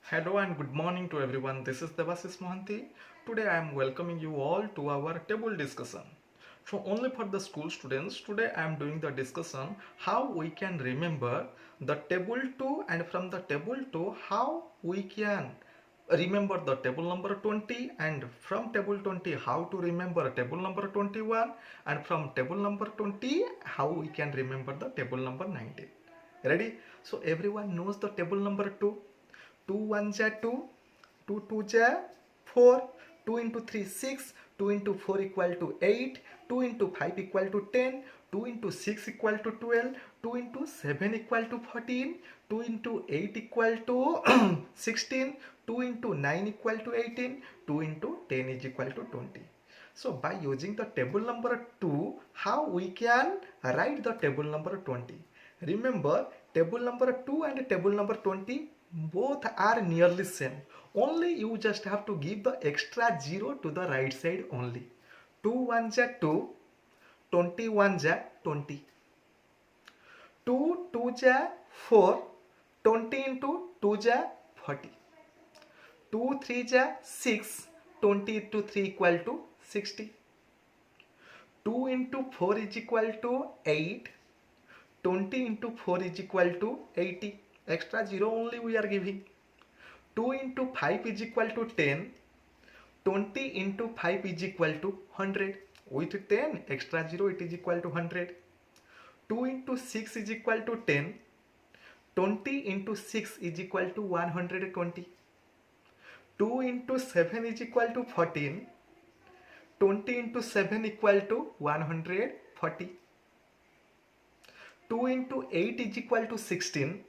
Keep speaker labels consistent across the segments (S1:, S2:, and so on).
S1: Hello and good morning to everyone. This is Devasis Mohanty. Today I am welcoming you all to our table discussion. So only for the school students, today I am doing the discussion how we can remember the table 2 and from the table 2 how we can remember the table number 20 and from table 20 how to remember table number 21 and from table number 20 how we can remember the table number 19. Ready? So everyone knows the table number 2. 2 1 ja 2, 2 2 ja 4, 2 into 3 6, 2 into 4 equal to 8, 2 into 5 equal to 10, 2 into 6 equal to 12, 2 into 7 equal to 14, 2 into 8 equal to 16, 2 into 9 equal to 18, 2 into 10 is equal to 20. So by using the table number 2, how we can write the table number 20? Remember, table number 2 and table number 20 both are nearly same. Only you just have to give the extra 0 to the right side only. 2 1 ja 2, 21 ja 20. 2 2 ja 4, 20 into 2 ja 40. 2 3 ja 6, 20 into 3 equal to 60. 2 into 4 is equal to 8. 20 into 4 is equal to 80. Extra 0 only we are giving. 2 into 5 is equal to 10. 20 into 5 is equal to 100. With 10 extra 0 it is equal to 100. 2 into 6 is equal to 10. 20 into 6 is equal to 120. 2 into 7 is equal to 14. 20 into 7 equal to 140. 2 into 8 is equal to 16.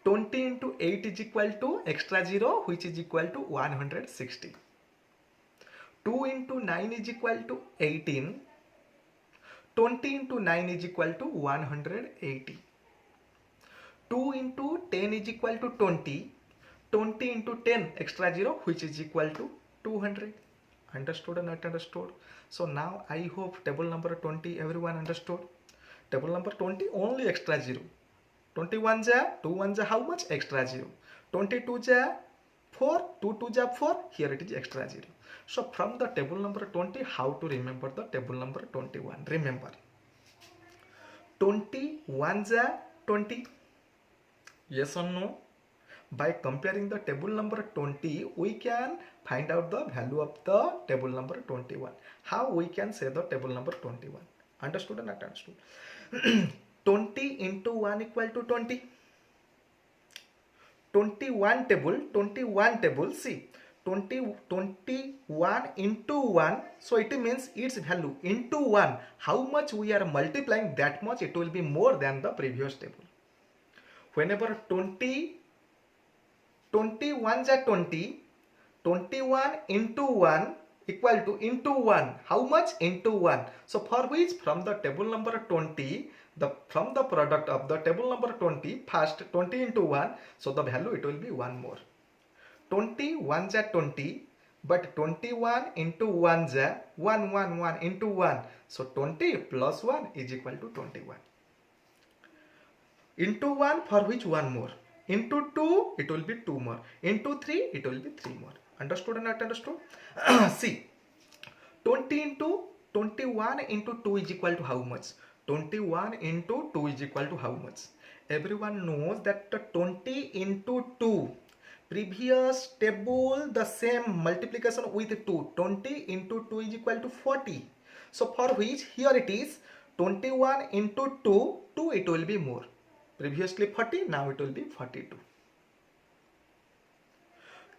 S1: 20 into 8 is equal to extra 0 which is equal to 160. 2 into 9 is equal to 18. 20 into 9 is equal to 180. 2 into 10 is equal to 20. 20 into 10 extra 0 which is equal to 200. Understood or not understood? So now I hope table number 20 everyone understood. Table number 20 only extra 0. 21 ja 2 1 ja how much? Extra 0. 22 ja 4, 2 2 ja 4, here it is extra 0. So from the table number 20 how to remember the table number 21? Remember 21 ja 20, yes or no? By comparing the table number 20 we can find out the value of the table number 21. How we can say the table number 21? Understood or not understood? 20 into 1 equal to 20. 21 table, see 21 into 1, so it means its value into 1, how much we are multiplying, that much it will be more than the previous table. Whenever 21 ja 20, 21 into 1 equal to into 1, how much? Into 1. So for which from the table number 20, from the product of the table number 20, first 20 into 1, so the value it will be 1 more. 21 ja 20, but 21 into 1 ja 1 into 1, so 20 plus 1 is equal to 21. Into 1 for which 1 more. Into 2 it will be 2 more. Into 3 it will be 3 more. Understood or not understood? See, 20 into 21 into 2 is equal to how much? 21 into 2 is equal to how much? Everyone knows that the 20 into 2, previous table the same multiplication with 2, 20 into 2 is equal to 40. So for which here it is 21 into 2, 2 it will be more. Previously 40, now it will be 42.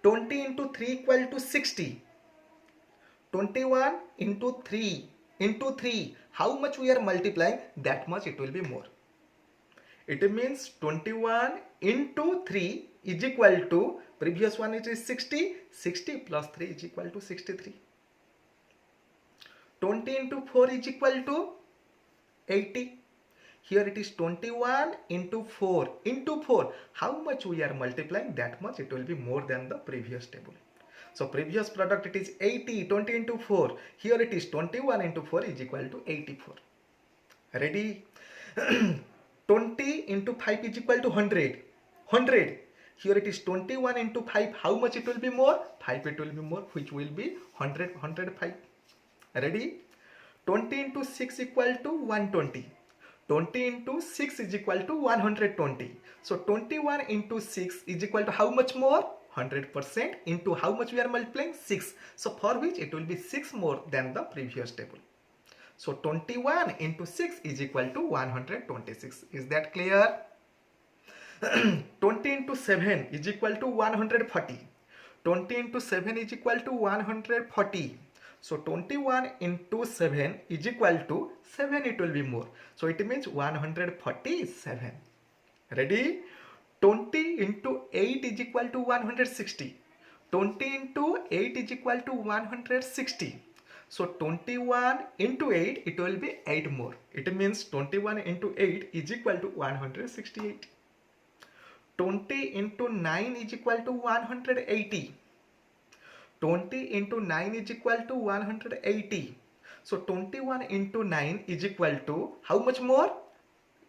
S1: 20 into 3 equal to 60. 21 into 3, how much we are multiplying, that much it will be more. It means 21 into 3 is equal to, previous one it is 60, 60 plus 3 is equal to 63. 20 into 4 is equal to 80. Here it is 21 into 4. Into 4, how much we are multiplying, that much it will be more than the previous table. So previous product it is 80, 20 into 4. Here it is 21 into 4 is equal to 84. Ready? 20 into 5 is equal to 100. 100. Here it is 21 into 5. How much it will be more? 5 it will be more, which will be 100, 105. Ready? 20 into 6 equal to 120. 20 into 6 is equal to 120. So 21 into 6 is equal to how much more? 100% into how much we are multiplying? 6. So for which it will be 6 more than the previous table. So 21 into 6 is equal to 126. Is that clear? 20 into 7 is equal to 140. 20 into 7 is equal to 140. So 21 into 7 is equal to 7, it will be more. So it means 147. Ready? 20 into 8 is equal to 160. 20 into 8 is equal to 160. So 21 into 8, it will be 8 more. It means 21 into 8 is equal to 168. 20 into 9 is equal to 180. 20 into 9 is equal to 180. So 21 into 9 is equal to how much more?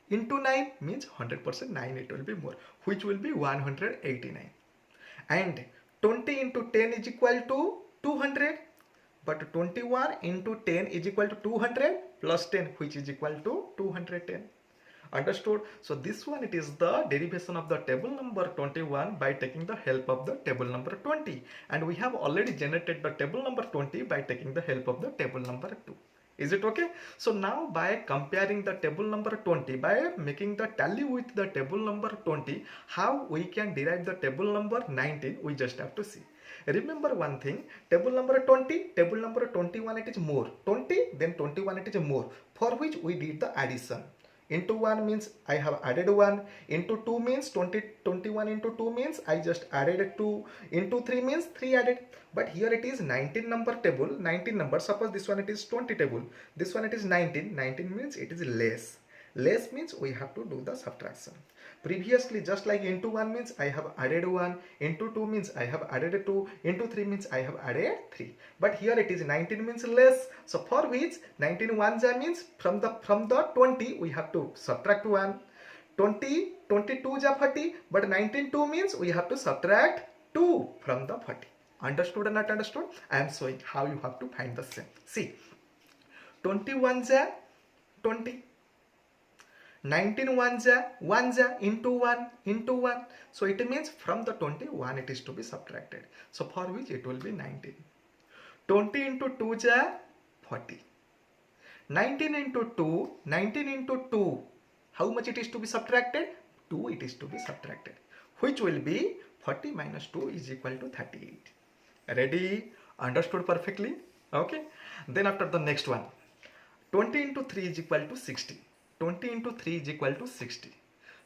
S1: Into 9 means 100%, 9 it will be more, which will be 189. And 20 into 10 is equal to 200. But 21 into 10 is equal to 200 plus 10, which is equal to 210. Understood? So this one, it is the derivation of the table number 21 by taking the help of the table number 20. And we have already generated the table number 20 by taking the help of the table number 2. Is it okay? So now by comparing the table number 20, by making the tally with the table number 20, how we can derive the table number 19, we just have to see. Remember one thing, table number 20, table number 21, it is more. 20, then 21, it is more. For which we did the addition. Into 1 means I have added 1. Into 2 means 21 into 2 means I just added 2. Into 3 means 3 added. But here it is 19 number table, 19 number. Suppose this one it is 20 table. This one it is 19. 19 means it is less. Less means we have to do the subtraction. Previously, just like into 1 means I have added 1, into 2 means I have added 2, into 3 means I have added 3. But here it is 19 means less. So for which 19 1 means from the 20 we have to subtract 1. 20, 22 ja 40, but 19 2 means we have to subtract 2 from the 40. Understood or not understood? I am showing how you have to find the same. See, 21 ja 20. 19 1 ja into 1. So it means from the 21 it is to be subtracted. So for which it will be 19. 20 into 2 ja 40. 19 into 2. How much it is to be subtracted? 2 it is to be subtracted. Which will be 40 minus 2 is equal to 38. Ready? Understood perfectly? Okay. Then after the next one. 20 into 3 is equal to 60. 20 into 3 is equal to 60.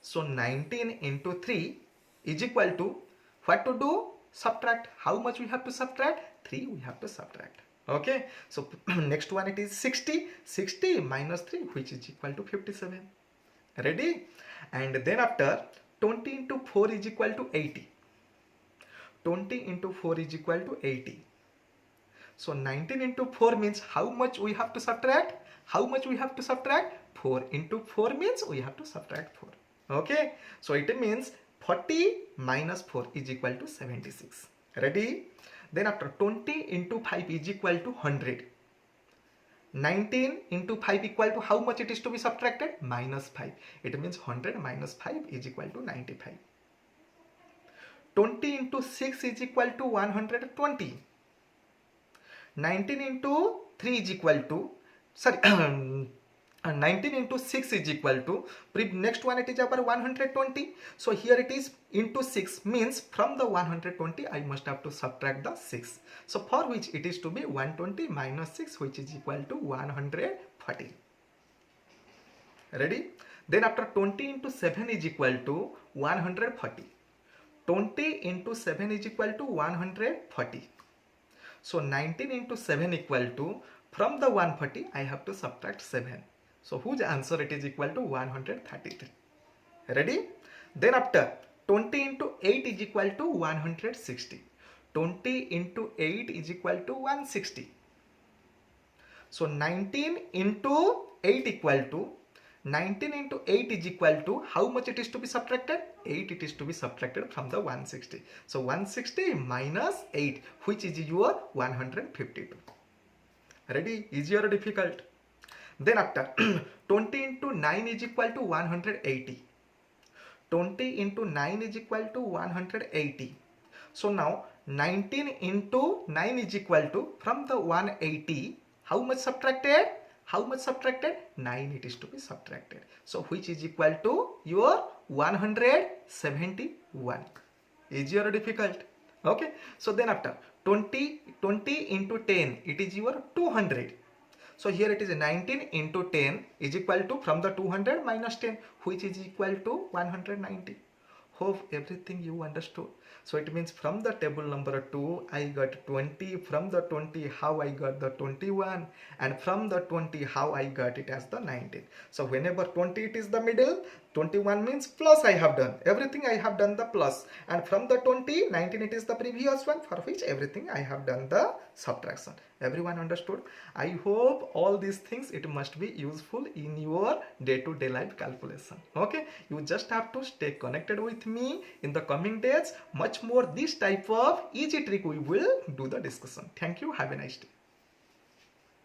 S1: So 19 into 3 is equal to what to do? Subtract. How much we have to subtract? 3 we have to subtract. Okay. So next one it is 60. 60 minus 3 which is equal to 57. Ready? And then after 20 into 4 is equal to 80. 20 into 4 is equal to 80. So 19 into 4 means how much we have to subtract? How much we have to subtract? 4 into 4 means we have to subtract 4. Okay. So it means 40 minus 4 is equal to 76. Ready? Then after 20 into 5 is equal to 100. 19 into 5 equal to how much it is to be subtracted? Minus 5. It means 100 minus 5 is equal to 95. 20 into 6 is equal to 120. 19 into 3 is equal to, 19 into 6 is equal to, next one it is our 120. So here it is into 6 means from the 120 I must have to subtract the 6. So for which it is to be 120 minus 6 which is equal to 140. Ready? Then after 20 into 7 is equal to 140. 20 into 7 is equal to 140. So 19 into 7 equal to, from the 140 I have to subtract 7. So whose answer it is equal to 133. Ready? Then after 20 into 8 is equal to 160. 20 into 8 is equal to 160. So 19 into 8 equal to, 19 into 8 is equal to how much it is to be subtracted? 8 it is to be subtracted from the 160. So 160 minus 8, which is your 152. Ready? Easy or difficult? Then after 20 into 9 is equal to 180. 20 into 9 is equal to 180. So now 19 into 9 is equal to, from the 180, how much subtracted? How much subtracted? 9 it is to be subtracted. So which is equal to your 171. Easy or difficult? Okay. So then after 20 into 10, it is your 200. So here it is 19 into 10 is equal to, from the 200 minus 10, which is equal to 190. Hope everything you understood. So it means from the table number 2 I got 20, from the 20 how I got the 21, and from the 20 how I got it as the 19. So whenever 20 it is the middle, 21 means plus I have done. Everything I have done the plus. And from the 20, 19 it is the previous one, for which everything I have done the subtraction. Everyone understood? I hope all these things, it must be useful in your day-to-day life calculation. Okay, you just have to stay connected with me. In the coming days, much more this type of easy trick we will do the discussion. Thank you. Have a nice day.